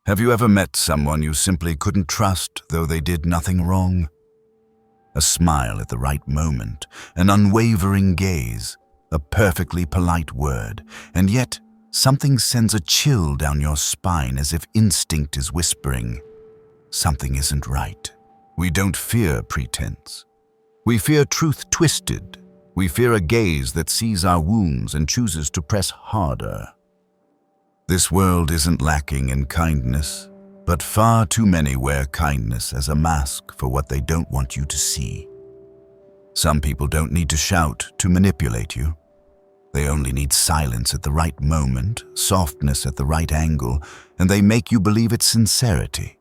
Have you ever met someone you simply couldn't trust, though they did nothing wrong? A smile at the right moment, an unwavering gaze, a perfectly polite word, and yet something sends a chill down your spine as if instinct is whispering, something isn't right. We don't fear pretense. We fear truth twisted. We fear a gaze that sees our wounds and chooses to press harder. This world isn't lacking in kindness, but far too many wear kindness as a mask for what they don't want you to see. Some people don't need to shout to manipulate you. They only need silence at the right moment, softness at the right angle, and they make you believe it's sincerity.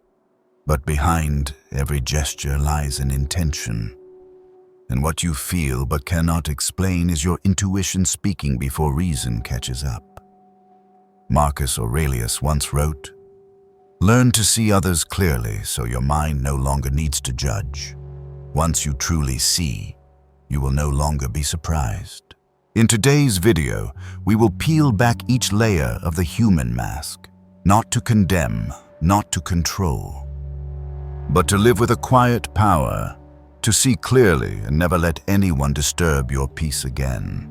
But behind every gesture lies an intention. And what you feel but cannot explain is your intuition speaking before reason catches up. Marcus Aurelius once wrote, "Learn to see others clearly so your mind no longer needs to judge. Once you truly see, you will no longer be surprised." In today's video, we will peel back each layer of the human mask, not to condemn, not to control, but to live with a quiet power, to see clearly and never let anyone disturb your peace again.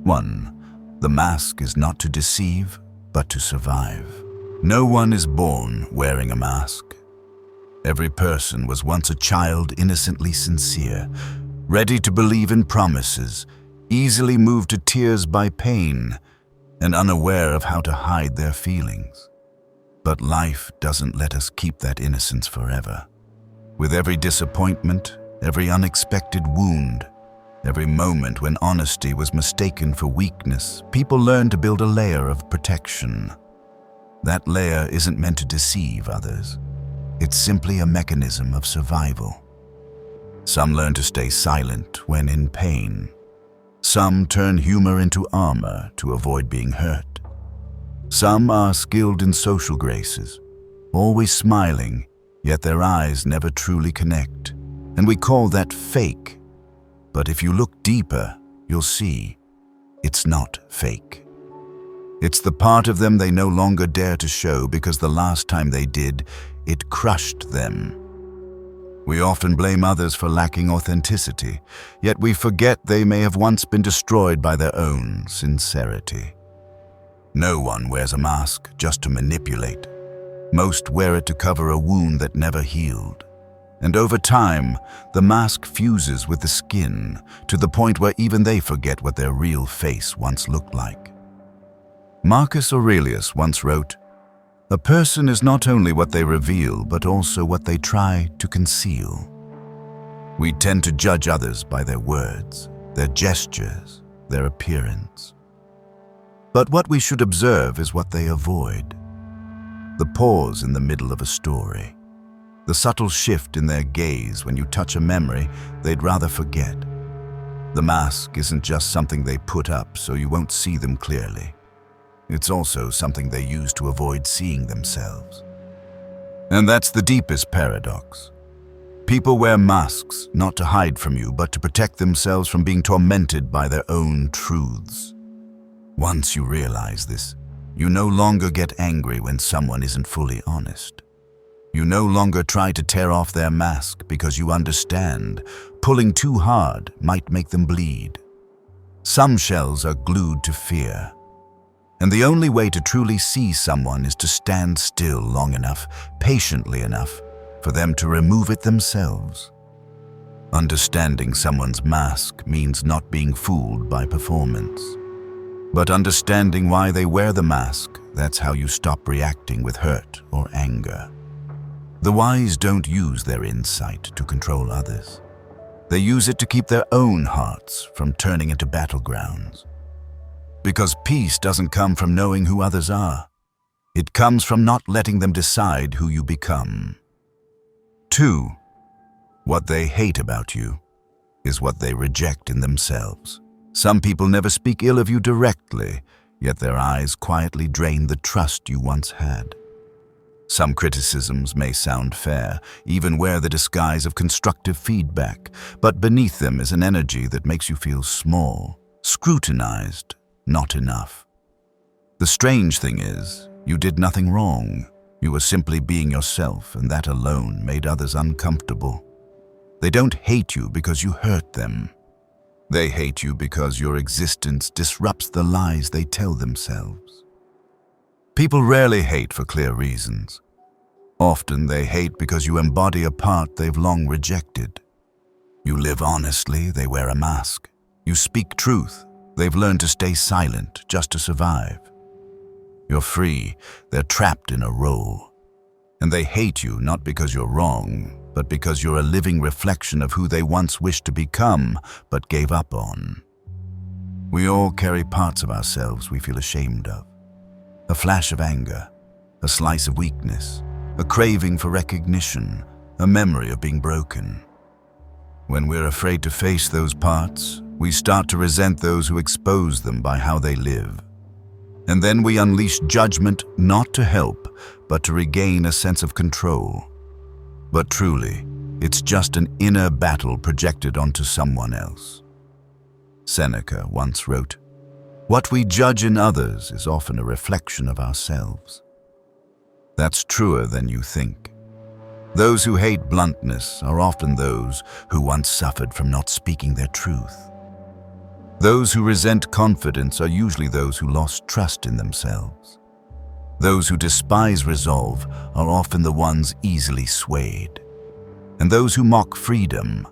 1. The mask is not to deceive, but to survive. No one is born wearing a mask. Every person was once a child innocently sincere, ready to believe in promises, easily moved to tears by pain, and unaware of how to hide their feelings. But life doesn't let us keep that innocence forever. With every disappointment, every unexpected wound, every moment when honesty was mistaken for weakness, people learn to build a layer of protection. That layer isn't meant to deceive others. It's simply a mechanism of survival. Some learn to stay silent when in pain. Some turn humor into armor to avoid being hurt. Some are skilled in social graces, always smiling, yet their eyes never truly connect. And we call that fake. But if you look deeper, you'll see it's not fake. It's the part of them they no longer dare to show because the last time they did, it crushed them. We often blame others for lacking authenticity, yet we forget they may have once been destroyed by their own sincerity. No one wears a mask just to manipulate. Most wear it to cover a wound that never healed. And over time, the mask fuses with the skin to the point where even they forget what their real face once looked like. Marcus Aurelius once wrote, "A person is not only what they reveal, but also what they try to conceal." We tend to judge others by their words, their gestures, their appearance. But what we should observe is what they avoid. The pause in the middle of a story. The subtle shift in their gaze when you touch a memory they'd rather forget. The mask isn't just something they put up so you won't see them clearly. It's also something they use to avoid seeing themselves. And that's the deepest paradox. People wear masks not to hide from you, but to protect themselves from being tormented by their own truths. Once you realize this, you no longer get angry when someone isn't fully honest. You no longer try to tear off their mask because you understand pulling too hard might make them bleed. Some shells are glued to fear. And the only way to truly see someone is to stand still long enough, patiently enough, for them to remove it themselves. Understanding someone's mask means not being fooled by performance. But understanding why they wear the mask, that's how you stop reacting with hurt or anger. The wise don't use their insight to control others. They use it to keep their own hearts from turning into battlegrounds. Because peace doesn't come from knowing who others are. It comes from not letting them decide who you become. 2. What they hate about you is what they reject in themselves. Some people never speak ill of you directly, yet their eyes quietly drain the trust you once had. Some criticisms may sound fair, even wear the disguise of constructive feedback, but beneath them is an energy that makes you feel small, scrutinized, not enough. The strange thing is, you did nothing wrong. You were simply being yourself, and that alone made others uncomfortable. They don't hate you because you hurt them. They hate you because your existence disrupts the lies they tell themselves. People rarely hate for clear reasons. Often they hate because you embody a part they've long rejected. You live honestly, they wear a mask. You speak truth, they've learned to stay silent just to survive. You're free, they're trapped in a role. And they hate you not because you're wrong, but because you're a living reflection of who they once wished to become, but gave up on. We all carry parts of ourselves we feel ashamed of. A flash of anger, a slice of weakness, a craving for recognition, a memory of being broken. When we're afraid to face those parts, we start to resent those who expose them by how they live. And then we unleash judgment not to help, but to regain a sense of control. But truly, it's just an inner battle projected onto someone else. Seneca once wrote, "What we judge in others is often a reflection of ourselves." That's truer than you think. Those who hate bluntness are often those who once suffered from not speaking their truth. Those who resent confidence are usually those who lost trust in themselves. Those who despise resolve are often the ones easily swayed. And those who mock freedom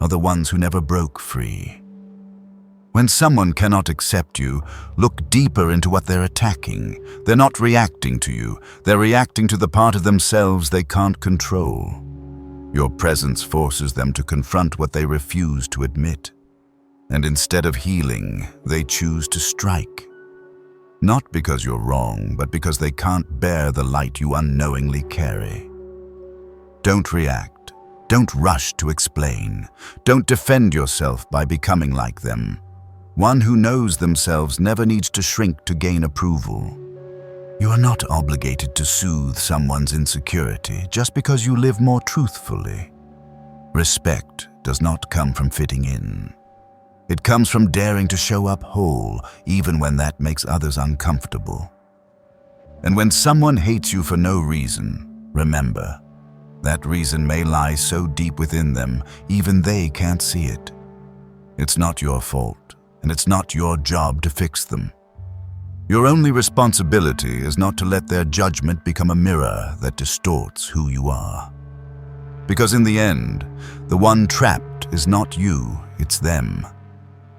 are the ones who never broke free. When someone cannot accept you, look deeper into what they're attacking. They're not reacting to you. They're reacting to the part of themselves they can't control. Your presence forces them to confront what they refuse to admit. And instead of healing, they choose to strike. Not because you're wrong, but because they can't bear the light you unknowingly carry. Don't react. Don't rush to explain. Don't defend yourself by becoming like them. One who knows themselves never needs to shrink to gain approval. You are not obligated to soothe someone's insecurity just because you live more truthfully. Respect does not come from fitting in. It comes from daring to show up whole, even when that makes others uncomfortable. And when someone hates you for no reason, remember, that reason may lie so deep within them, even they can't see it. It's not your fault, and it's not your job to fix them. Your only responsibility is not to let their judgment become a mirror that distorts who you are. Because in the end, the one trapped is not you, it's them,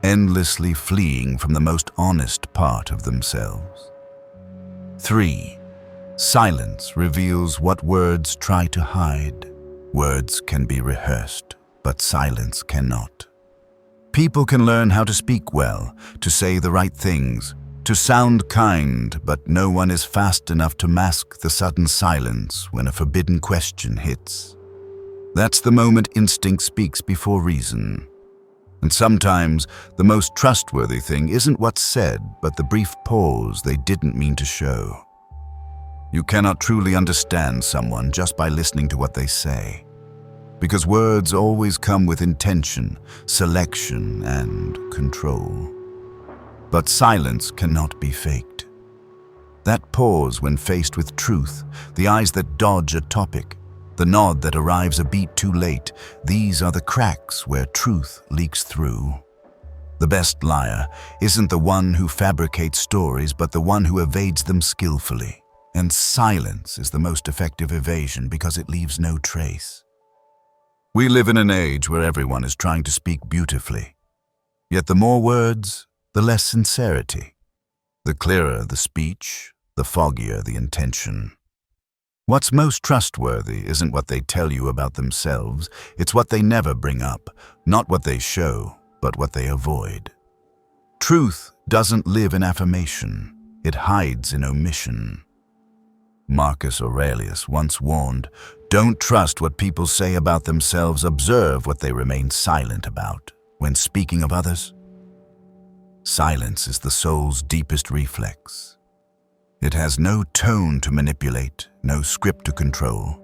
endlessly fleeing from the most honest part of themselves. 3. Silence reveals what words try to hide. Words can be rehearsed, but silence cannot. People can learn how to speak well, to say the right things, to sound kind, but no one is fast enough to mask the sudden silence when a forbidden question hits. That's the moment instinct speaks before reason. And sometimes the most trustworthy thing isn't what's said, but the brief pause they didn't mean to show. You cannot truly understand someone just by listening to what they say, because words always come with intention, selection, and control. But silence cannot be faked. That pause when faced with truth, the eyes that dodge a topic, the nod that arrives a beat too late, these are the cracks where truth leaks through. The best liar isn't the one who fabricates stories, but the one who evades them skillfully. And silence is the most effective evasion because it leaves no trace. We live in an age where everyone is trying to speak beautifully. Yet the more words, the less sincerity. The clearer the speech, the foggier the intention. What's most trustworthy isn't what they tell you about themselves, it's what they never bring up, not what they show, but what they avoid. Truth doesn't live in affirmation, it hides in omission. Marcus Aurelius once warned, "Don't trust what people say about themselves, observe what they remain silent about." When speaking of others, silence is the soul's deepest reflex. It has no tone to manipulate, no script to control.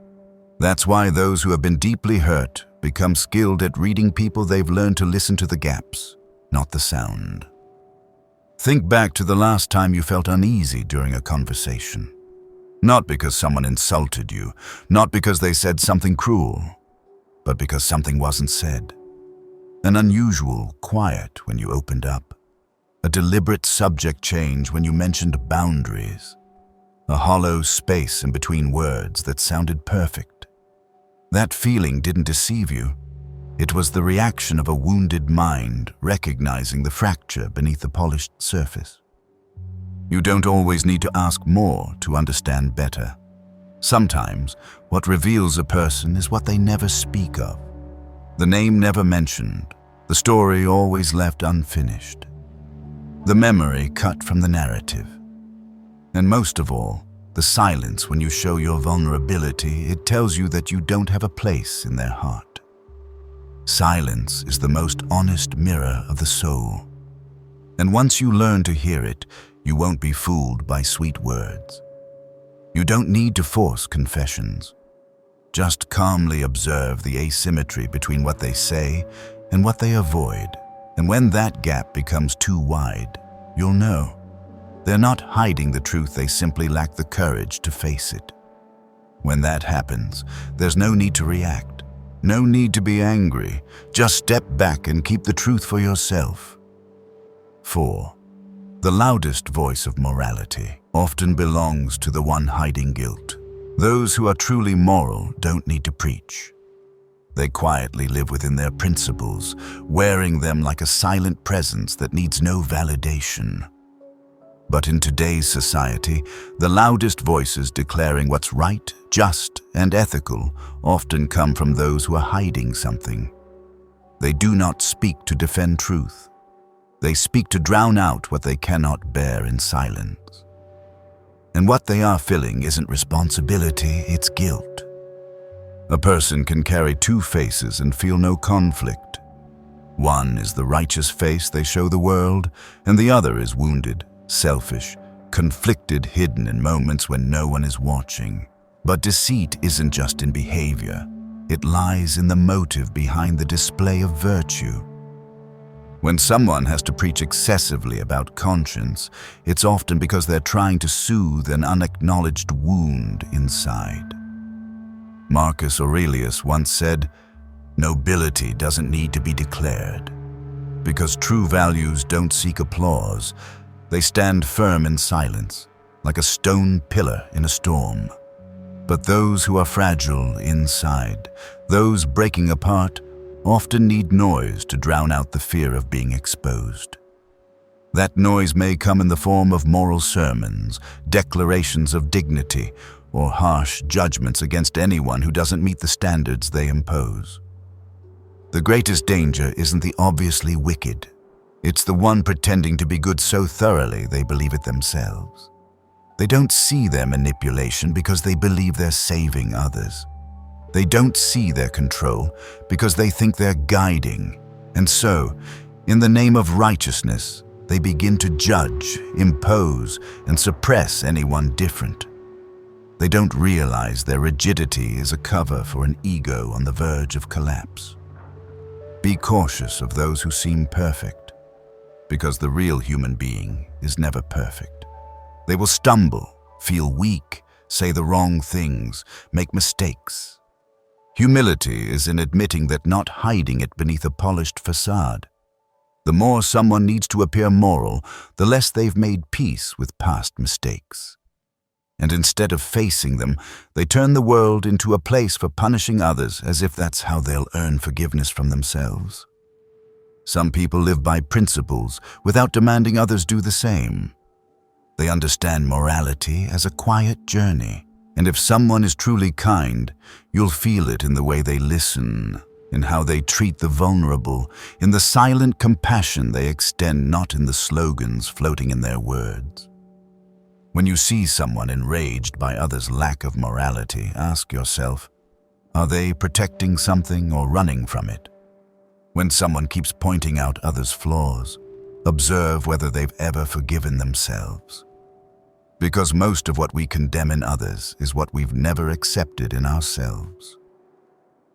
That's why those who have been deeply hurt become skilled at reading people. They've learned to listen to the gaps, not the sound. Think back to the last time you felt uneasy during a conversation. Not because someone insulted you, not because they said something cruel, but because something wasn't said. An unusual quiet when you opened up. A deliberate subject change when you mentioned boundaries. A hollow space in between words that sounded perfect. That feeling didn't deceive you. It was the reaction of a wounded mind recognizing the fracture beneath the polished surface. You don't always need to ask more to understand better. Sometimes, what reveals a person is what they never speak of. The name never mentioned, the story always left unfinished. The memory cut from the narrative. And most of all, the silence when you show your vulnerability, it tells you that you don't have a place in their heart. Silence is the most honest mirror of the soul. And once you learn to hear it, you won't be fooled by sweet words. You don't need to force confessions. Just calmly observe the asymmetry between what they say and what they avoid. And when that gap becomes too wide, you'll know. They're not hiding the truth, they simply lack the courage to face it. When that happens, there's no need to react. No need to be angry. Just step back and keep the truth for yourself. 4. The loudest voice of morality often belongs to the one hiding guilt. Those who are truly moral don't need to preach. They quietly live within their principles, wearing them like a silent presence that needs no validation. But in today's society, the loudest voices declaring what's right, just, and ethical often come from those who are hiding something. They do not speak to defend truth. They speak to drown out what they cannot bear in silence. And what they are feeling isn't responsibility, it's guilt. A person can carry two faces and feel no conflict. One is the righteous face they show the world, and the other is wounded, selfish, conflicted, hidden in moments when no one is watching. But deceit isn't just in behavior. It lies in the motive behind the display of virtue. When someone has to preach excessively about conscience, it's often because they're trying to soothe an unacknowledged wound inside. Marcus Aurelius once said, "Nobility doesn't need to be declared, because true values don't seek applause. They stand firm in silence, like a stone pillar in a storm. But those who are fragile inside, those breaking apart, often need noise to drown out the fear of being exposed. That noise may come in the form of moral sermons, declarations of dignity, or harsh judgments against anyone who doesn't meet the standards they impose. The greatest danger isn't the obviously wicked. It's the one pretending to be good so thoroughly they believe it themselves. They don't see their manipulation because they believe they're saving others. They don't see their control because they think they're guiding. And so, in the name of righteousness, they begin to judge, impose, and suppress anyone different. They don't realize their rigidity is a cover for an ego on the verge of collapse. Be cautious of those who seem perfect, because the real human being is never perfect. They will stumble, feel weak, say the wrong things, make mistakes. Humility is in admitting that, not hiding it beneath a polished facade. The more someone needs to appear moral, the less they've made peace with past mistakes. And instead of facing them, they turn the world into a place for punishing others as if that's how they'll earn forgiveness from themselves. Some people live by principles without demanding others do the same. They understand morality as a quiet journey. And if someone is truly kind, you'll feel it in the way they listen, in how they treat the vulnerable, in the silent compassion they extend, not in the slogans floating in their words. When you see someone enraged by others' lack of morality, ask yourself, are they protecting something or running from it? When someone keeps pointing out others' flaws, observe whether they've ever forgiven themselves. Because most of what we condemn in others is what we've never accepted in ourselves.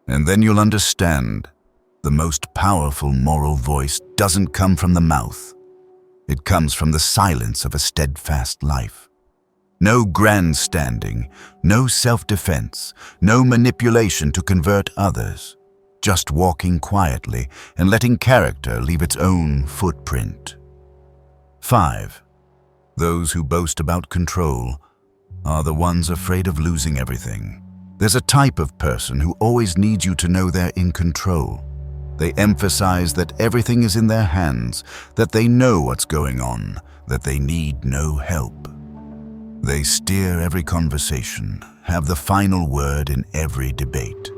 And then you'll understand, the most powerful moral voice doesn't come from the mouth. It comes from the silence of a steadfast life. No grandstanding, no self-defense, no manipulation to convert others. Just walking quietly and letting character leave its own footprint. 5. Those who boast about control are the ones afraid of losing everything. There's a type of person who always needs you to know they're in control. They emphasize that everything is in their hands, that they know what's going on, that they need no help. They steer every conversation, have the final word in every debate.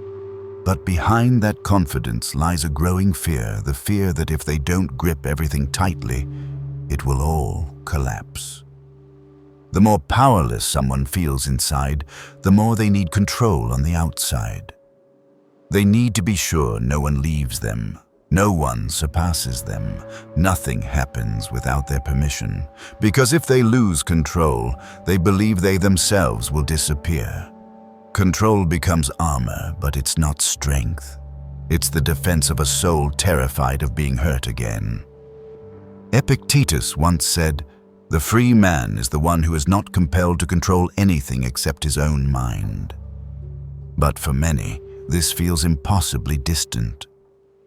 But behind that confidence lies a growing fear, the fear that if they don't grip everything tightly, it will all collapse. The more powerless someone feels inside, the more they need control on the outside. They need to be sure no one leaves them, no one surpasses them, nothing happens without their permission, because if they lose control, they believe they themselves will disappear. Control becomes armor, but it's not strength. It's the defense of a soul terrified of being hurt again. Epictetus once said, "The free man is the one who is not compelled to control anything except his own mind." But for many, this feels impossibly distant.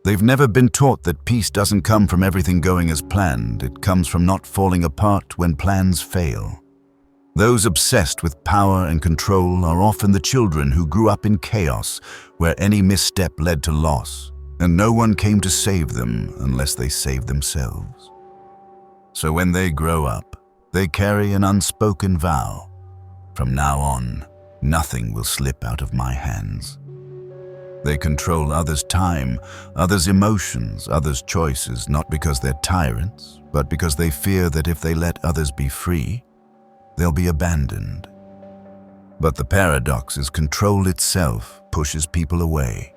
They've never been taught that peace doesn't come from everything going as planned. It comes from not falling apart when plans fail. Those obsessed with power and control are often the children who grew up in chaos, where any misstep led to loss, and no one came to save them unless they saved themselves. So when they grow up, they carry an unspoken vow. From now on, nothing will slip out of my hands. They control others' time, others' emotions, others' choices, not because they're tyrants, but because they fear that if they let others be free, they'll be abandoned. But the paradox is control itself pushes people away.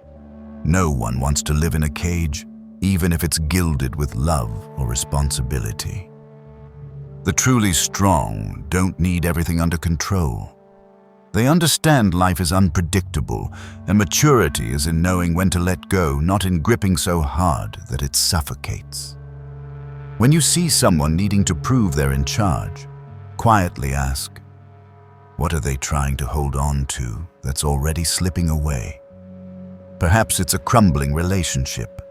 No one wants to live in a cage, even if it's gilded with love or responsibility. The truly strong don't need everything under control. They understand life is unpredictable, and maturity is in knowing when to let go, not in gripping so hard that it suffocates. When you see someone needing to prove they're in charge, quietly ask, what are they trying to hold on to that's already slipping away? Perhaps it's a crumbling relationship.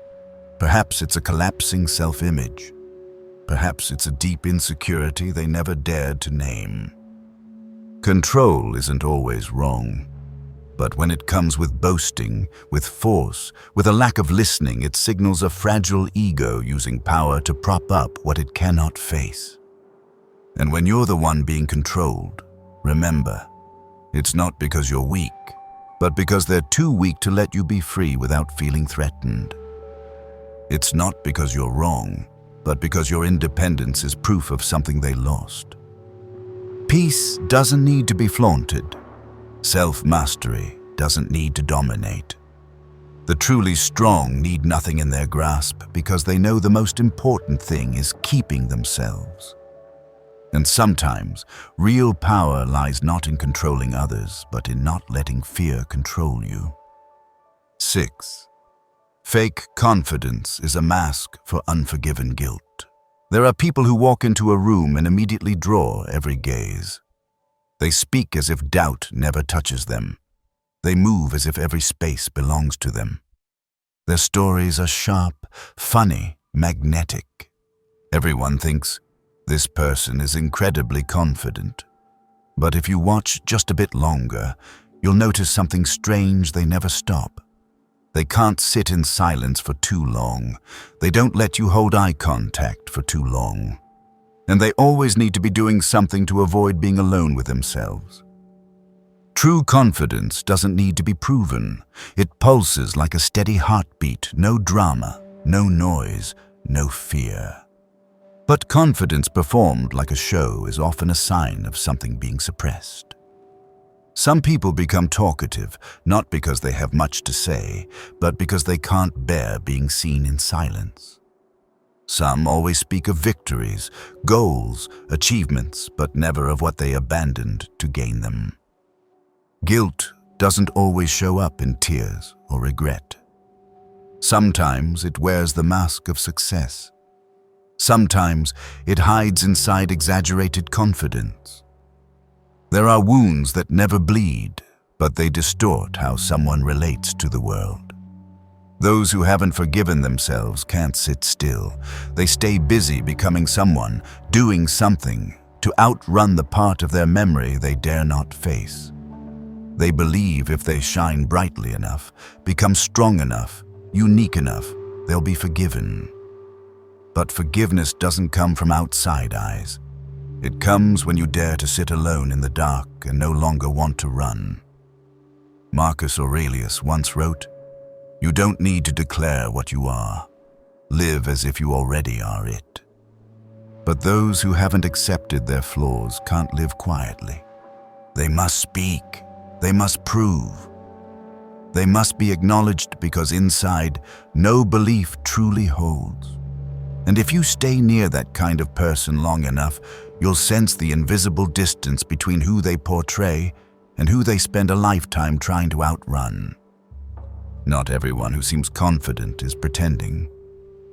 Perhaps it's a collapsing self-image. Perhaps it's a deep insecurity they never dared to name. Control isn't always wrong, but when it comes with boasting, with force, with a lack of listening, it signals a fragile ego using power to prop up what it cannot face. And when you're the one being controlled, remember, it's not because you're weak, but because they're too weak to let you be free without feeling threatened. It's not because you're wrong, but because your independence is proof of something they lost. Peace doesn't need to be flaunted. Self-mastery doesn't need to dominate. The truly strong need nothing in their grasp because they know the most important thing is keeping themselves. And sometimes, real power lies not in controlling others, but in not letting fear control you. 6. Fake confidence is a mask for unforgiven guilt. There are people who walk into a room and immediately draw every gaze. They speak as if doubt never touches them. They move as if every space belongs to them. Their stories are sharp, funny, magnetic. Everyone thinks, this person is incredibly confident. But if you watch just a bit longer, you'll notice something strange. They never stop. They can't sit in silence for too long. They don't let you hold eye contact for too long. And they always need to be doing something to avoid being alone with themselves. True confidence doesn't need to be proven. It pulses like a steady heartbeat, no drama, no noise, no fear. But confidence performed like a show is often a sign of something being suppressed. Some people become talkative, not because they have much to say, but because they can't bear being seen in silence. Some always speak of victories, goals, achievements, but never of what they abandoned to gain them. Guilt doesn't always show up in tears or regret. Sometimes it wears the mask of success. Sometimes it hides inside exaggerated confidence. There are wounds that never bleed, but they distort how someone relates to the world. Those who haven't forgiven themselves can't sit still. They stay busy becoming someone, doing something, to outrun the part of their memory they dare not face. They believe if they shine brightly enough, become strong enough, unique enough, they'll be forgiven. But forgiveness doesn't come from outside eyes. It comes when you dare to sit alone in the dark and no longer want to run. Marcus Aurelius once wrote, "You don't need to declare what you are. Live as if you already are it." But those who haven't accepted their flaws can't live quietly. They must speak. They must prove. They must be acknowledged because inside, no belief truly holds. And if you stay near that kind of person long enough, you'll sense the invisible distance between who they portray and who they spend a lifetime trying to outrun. Not everyone who seems confident is pretending.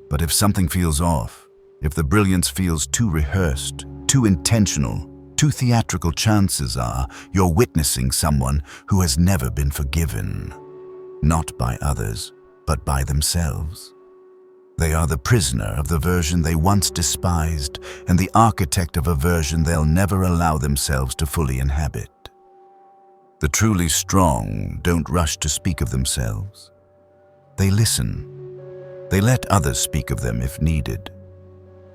But if something feels off, if the brilliance feels too rehearsed, too intentional, too theatrical, chances are you're witnessing someone who has never been forgiven. Not by others, but by themselves. They are the prisoner of the version they once despised and the architect of a version they'll never allow themselves to fully inhabit. The truly strong don't rush to speak of themselves. They listen. They let others speak of them if needed.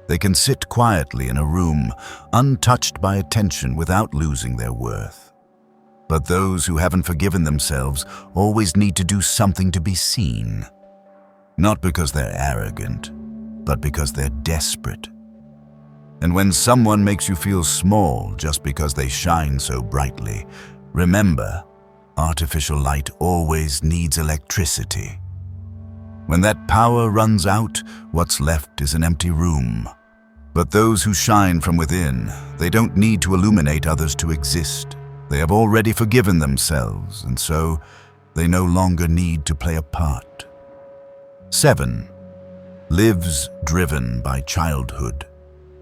They can sit quietly in a room, untouched by attention without losing their worth. But those who haven't forgiven themselves always need to do something to be seen. Not because they're arrogant, but because they're desperate. And when someone makes you feel small just because they shine so brightly, remember, artificial light always needs electricity. When that power runs out, what's left is an empty room. But those who shine from within, they don't need to illuminate others to exist. They have already forgiven themselves, and so they no longer need to play a part. 7. Lives driven by childhood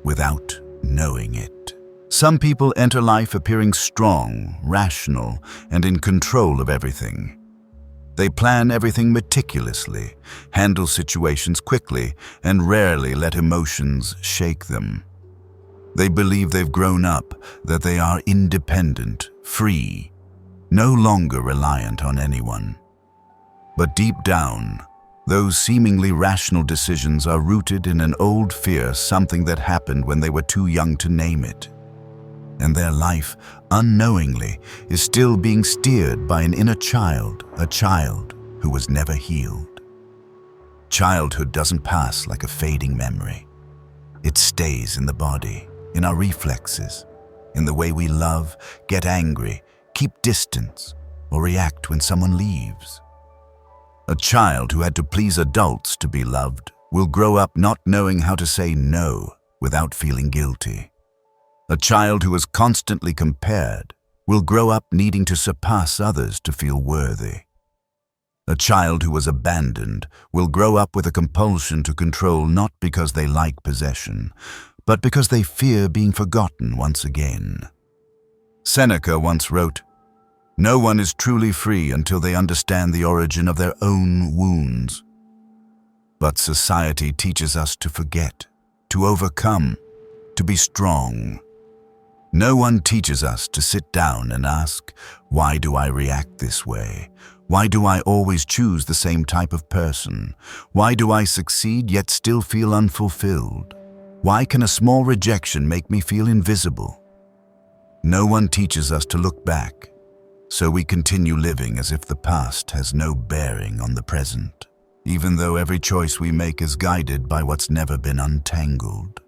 without knowing it. Some people enter life appearing strong, rational, and in control of everything. They plan everything meticulously, handle situations quickly, and rarely let emotions shake them. They believe they've grown up, that they are independent, free, no longer reliant on anyone. But deep down, those seemingly rational decisions are rooted in an old fear, something that happened when they were too young to name it. And their life, unknowingly, is still being steered by an inner child, a child who was never healed. Childhood doesn't pass like a fading memory. It stays in the body, in our reflexes, in the way we love, get angry, keep distance, or react when someone leaves. A child who had to please adults to be loved will grow up not knowing how to say no without feeling guilty. A child who is constantly compared will grow up needing to surpass others to feel worthy. A child who was abandoned will grow up with a compulsion to control, not because they like possession, but because they fear being forgotten once again. Seneca once wrote, "No one is truly free until they understand the origin of their own wounds." But society teaches us to forget, to overcome, to be strong. No one teaches us to sit down and ask, why do I react this way? Why do I always choose the same type of person? Why do I succeed yet still feel unfulfilled? Why can a small rejection make me feel invisible? No one teaches us to look back, so we continue living as if the past has no bearing on the present, even though every choice we make is guided by what's never been untangled.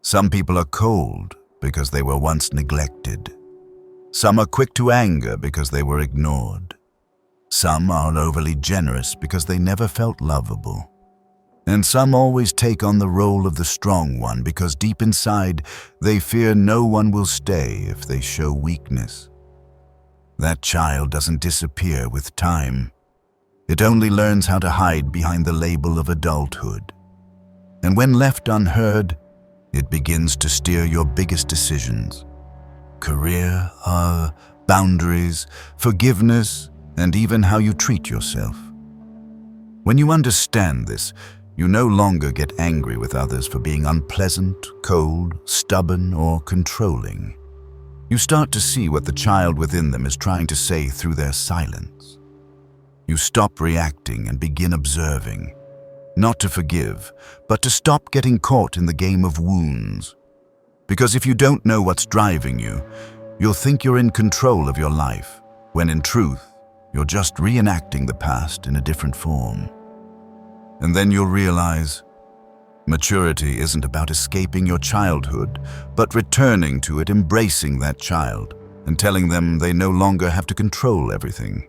Some people are cold because they were once neglected. Some are quick to anger because they were ignored. Some are overly generous because they never felt lovable. And some always take on the role of the strong one because deep inside they fear no one will stay if they show weakness. That child doesn't disappear with time. It only learns how to hide behind the label of adulthood. And when left unheard, it begins to steer your biggest decisions. career, boundaries, forgiveness, and even how you treat yourself. When you understand this, you no longer get angry with others for being unpleasant, cold, stubborn, or controlling. You start to see what the child within them is trying to say through their silence. You stop reacting and begin observing, not to forgive, but to stop getting caught in the game of wounds. Because if you don't know what's driving you, you'll think you're in control of your life, when in truth, you're just reenacting the past in a different form. And then you'll realize, maturity isn't about escaping your childhood, but returning to it, embracing that child, and telling them they no longer have to control everything.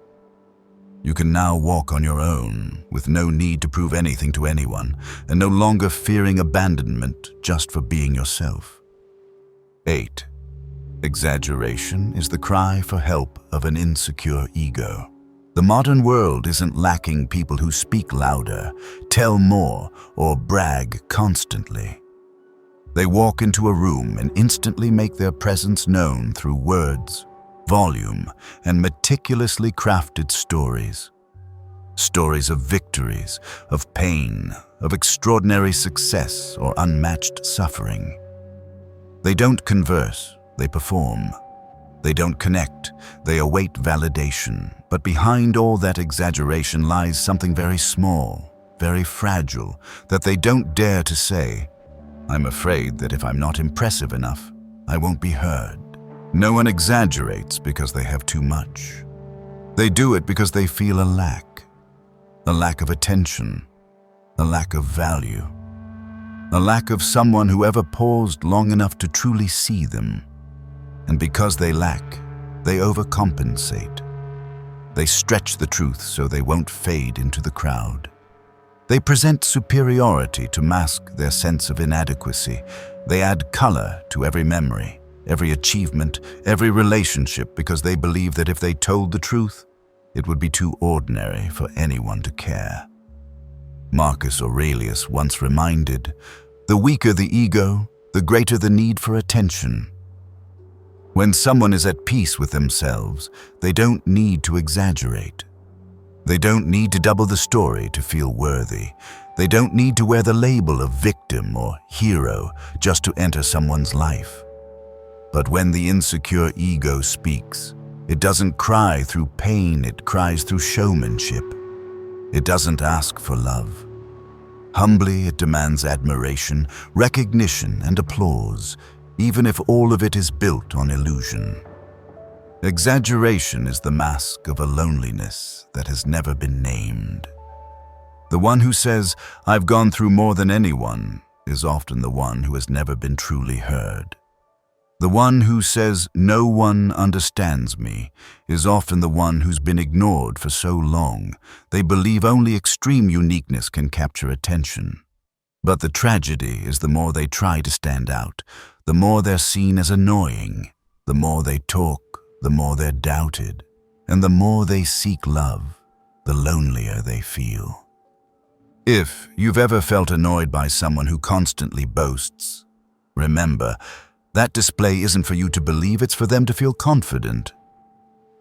You can now walk on your own, with no need to prove anything to anyone, and no longer fearing abandonment just for being yourself. 8. Exaggeration is the cry for help of an insecure ego. The modern world isn't lacking people who speak louder, tell more, or brag constantly. They walk into a room and instantly make their presence known through words, volume, and meticulously crafted stories. Stories of victories, of pain, of extraordinary success or unmatched suffering. They don't converse, they perform. They don't connect, they await validation. But behind all that exaggeration lies something very small, very fragile, that they don't dare to say. I'm afraid that if I'm not impressive enough, I won't be heard. No one exaggerates because they have too much. They do it because they feel a lack of attention, a lack of value, a lack of someone who ever paused long enough to truly see them. And because they lack, they overcompensate. They stretch the truth so they won't fade into the crowd. They present superiority to mask their sense of inadequacy. They add color to every memory, every achievement, every relationship, because they believe that if they told the truth, it would be too ordinary for anyone to care. Marcus Aurelius once reminded, "The weaker the ego, the greater the need for attention." When someone is at peace with themselves, they don't need to exaggerate. They don't need to double the story to feel worthy. They don't need to wear the label of victim or hero just to enter someone's life. But when the insecure ego speaks, it doesn't cry through pain, it cries through showmanship. It doesn't ask for love. Humbly, it demands admiration, recognition, and applause, even if all of it is built on illusion. Exaggeration is the mask of a loneliness that has never been named. The one who says, "I've gone through more than anyone," is often the one who has never been truly heard. The one who says, "No one understands me," is often the one who's been ignored for so long. They believe only extreme uniqueness can capture attention. But the tragedy is the more they try to stand out, the more they're seen as annoying. The more they talk, the more they're doubted. And the more they seek love, the lonelier they feel. If you've ever felt annoyed by someone who constantly boasts, remember, that display isn't for you to believe, it's for them to feel confident.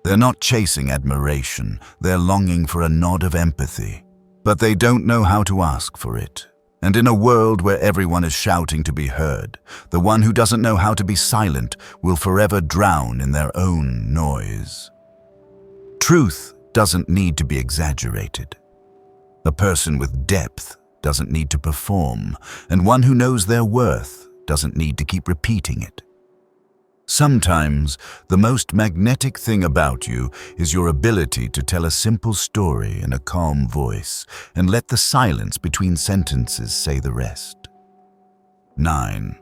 They're not chasing admiration, they're longing for a nod of empathy. But they don't know how to ask for it. And in a world where everyone is shouting to be heard, the one who doesn't know how to be silent will forever drown in their own noise. Truth doesn't need to be exaggerated. A person with depth doesn't need to perform, and one who knows their worth doesn't need to keep repeating it. Sometimes, the most magnetic thing about you is your ability to tell a simple story in a calm voice and let the silence between sentences say the rest. 9.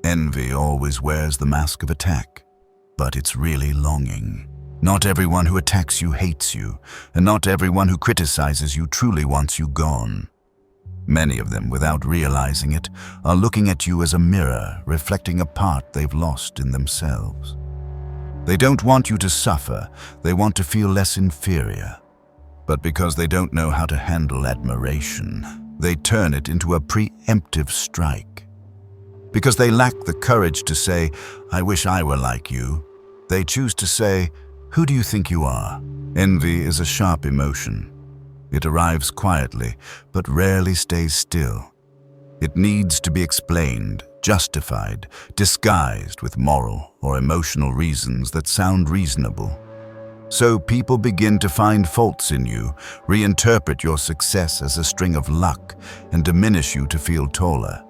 Envy always wears the mask of attack, but it's really longing. Not everyone who attacks you hates you, and not everyone who criticizes you truly wants you gone. Many of them, without realizing it, are looking at you as a mirror, reflecting a part they've lost in themselves. They don't want you to suffer, they want to feel less inferior. But because they don't know how to handle admiration, they turn it into a preemptive strike. because they lack the courage to say, "I wish I were like you." They choose to say, "Who do you think you are?" Envy is a sharp emotion. It arrives quietly, but rarely stays still. It needs to be explained, justified, disguised with moral or emotional reasons that sound reasonable. So people begin to find faults in you, reinterpret your success as a string of luck, and diminish you to feel taller.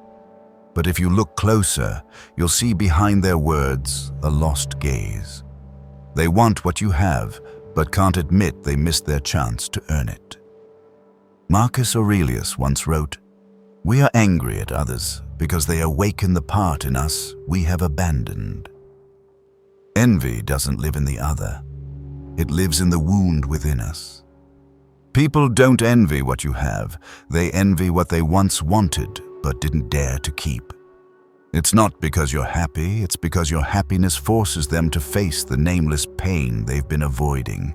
But if you look closer, you'll see behind their words a lost gaze. They want what you have, but can't admit they missed their chance to earn it. Marcus Aurelius once wrote, "We are angry at others because they awaken the part in us we have abandoned." Envy doesn't live in the other. It lives in the wound within us. People don't envy what you have. They envy what they once wanted but didn't dare to keep. It's not because you're happy, it's because your happiness forces them to face the nameless pain they've been avoiding.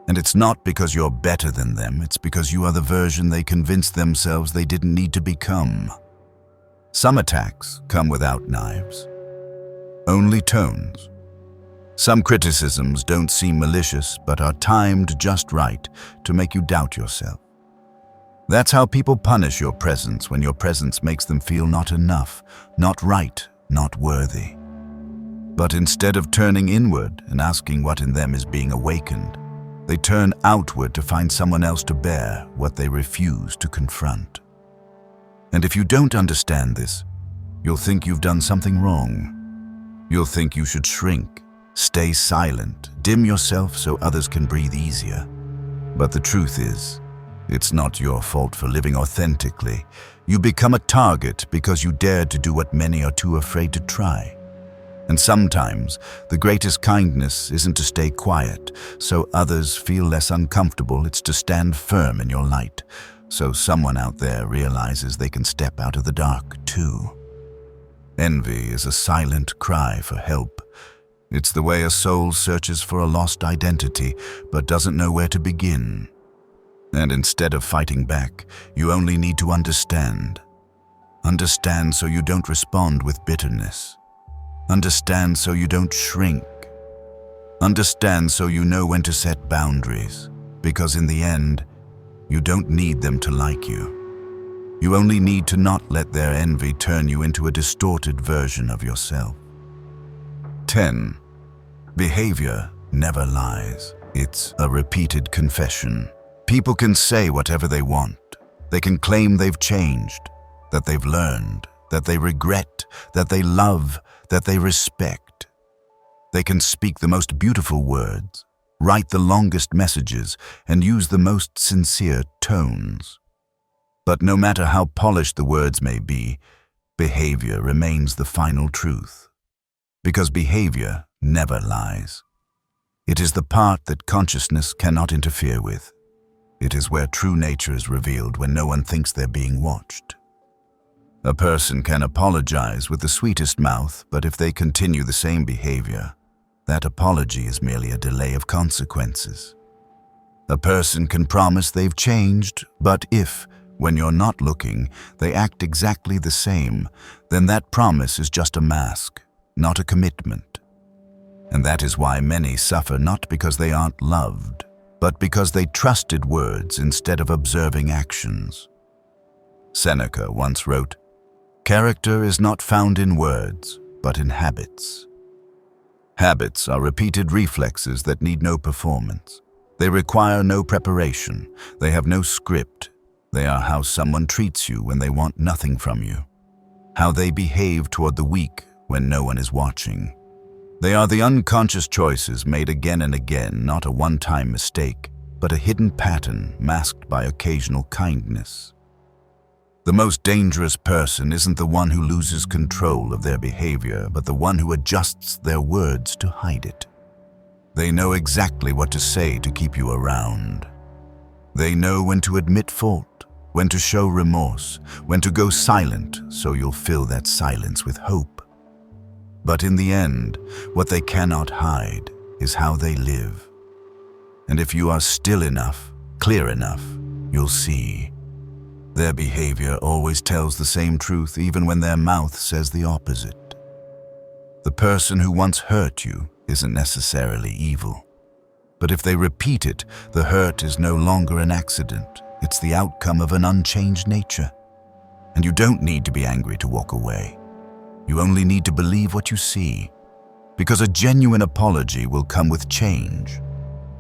And it's not because you're better than them, it's because you are the version they convinced themselves they didn't need to become. Some attacks come without knives, only tones. Some criticisms don't seem malicious, but are timed just right to make you doubt yourself. That's how people punish your presence when your presence makes them feel not enough, not right, not worthy. But instead of turning inward and asking what in them is being awakened, they turn outward to find someone else to bear what they refuse to confront. And if you don't understand this, you'll think you've done something wrong. You'll think you should shrink, stay silent, dim yourself so others can breathe easier. But the truth is, it's not your fault for living authentically. You become a target because you dared to do what many are too afraid to try. And sometimes, the greatest kindness isn't to stay quiet, so others feel less uncomfortable. It's to stand firm in your light, so someone out there realizes they can step out of the dark too. Envy is a silent cry for help. It's the way a soul searches for a lost identity, but doesn't know where to begin. And instead of fighting back, you only need to understand. Understand so you don't respond with bitterness. Understand so you don't shrink. Understand so you know when to set boundaries, because in the end, you don't need them to like you. You only need to not let their envy turn you into a distorted version of yourself. 10. Behavior never lies. It's a repeated confession. People can say whatever they want. They can claim they've changed, that they've learned, that they regret, that they love, that they respect. They can speak the most beautiful words, write the longest messages, and use the most sincere tones. But no matter how polished the words may be, behavior remains the final truth. Because behavior never lies. It is the part that consciousness cannot interfere with. It is where true nature is revealed when no one thinks they're being watched. A person can apologize with the sweetest mouth, but if they continue the same behavior, that apology is merely a delay of consequences. A person can promise they've changed, but if, when you're not looking, they act exactly the same, then that promise is just a mask, not a commitment. And that is why many suffer not because they aren't loved, but because they trusted words instead of observing actions. Seneca once wrote, "Character is not found in words, but in habits." Habits are repeated reflexes that need no performance. They require no preparation. They have no script. They are how someone treats you when they want nothing from you. How they behave toward the weak when no one is watching. They are the unconscious choices made again and again, not a one-time mistake, but a hidden pattern masked by occasional kindness. The most dangerous person isn't the one who loses control of their behavior, but the one who adjusts their words to hide it. They know exactly what to say to keep you around. They know when to admit fault, when to show remorse, when to go silent so you'll fill that silence with hope. But in the end, what they cannot hide is how they live. And if you are still enough, clear enough, you'll see. Their behavior always tells the same truth even when their mouth says the opposite. The person who once hurt you isn't necessarily evil. But if they repeat it, the hurt is no longer an accident. It's the outcome of an unchanged nature. And you don't need to be angry to walk away. You only need to believe what you see. Because a genuine apology will come with change.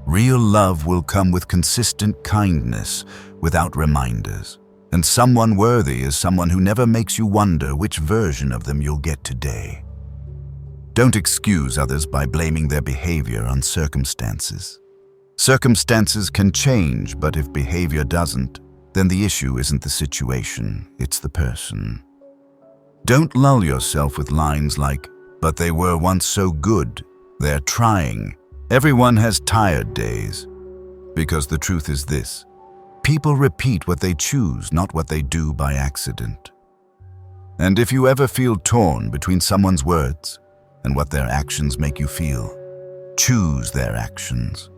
Real love will come with consistent kindness, without reminders. And someone worthy is someone who never makes you wonder which version of them you'll get today. Don't excuse others by blaming their behavior on circumstances. Circumstances can change, but if behavior doesn't, then the issue isn't the situation, it's the person. Don't lull yourself with lines like, "But they were once so good, they're trying." Everyone has tired days. Because the truth is this: people repeat what they choose, not what they do by accident. And if you ever feel torn between someone's words and what their actions make you feel, choose their actions.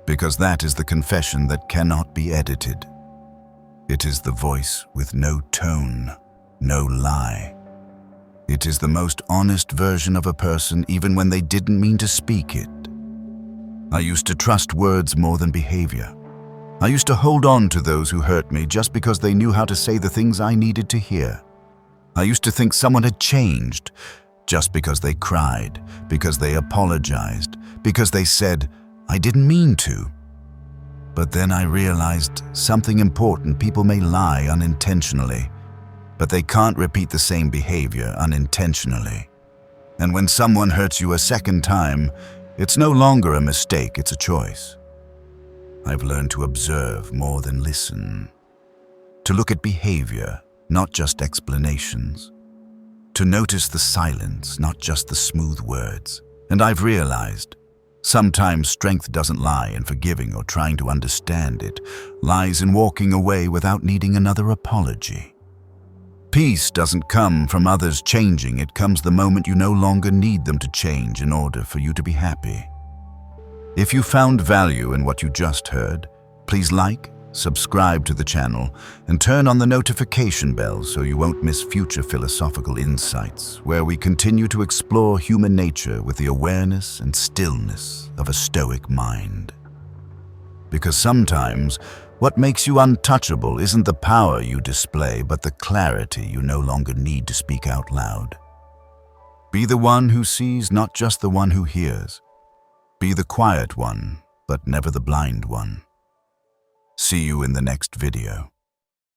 Because that is the confession that cannot be edited. It is the voice with no tone, no lie. It is the most honest version of a person even when they didn't mean to speak it. I used to trust words more than behavior. I used to hold on to those who hurt me just because they knew how to say the things I needed to hear. I used to think someone had changed just because they cried, because they apologized, because they said, "I didn't mean to." But then I realized something important: people may lie unintentionally, but they can't repeat the same behavior unintentionally. And when someone hurts you a second time, it's no longer a mistake, it's a choice. I've learned to observe more than listen. To look at behavior, not just explanations. To notice the silence, not just the smooth words. And I've realized, sometimes strength doesn't lie in forgiving or trying to understand. It lies in walking away without needing another apology. Peace doesn't come from others changing. It comes the moment you no longer need them to change in order for you to be happy. If you found value in what you just heard, please like, subscribe to the channel, and turn on the notification bell so you won't miss future philosophical insights where we continue to explore human nature with the awareness and stillness of a Stoic mind. Because sometimes, what makes you untouchable isn't the power you display, but the clarity you no longer need to speak out loud. Be the one who sees, not just the one who hears. Be the quiet one, but never the blind one. See you in the next video.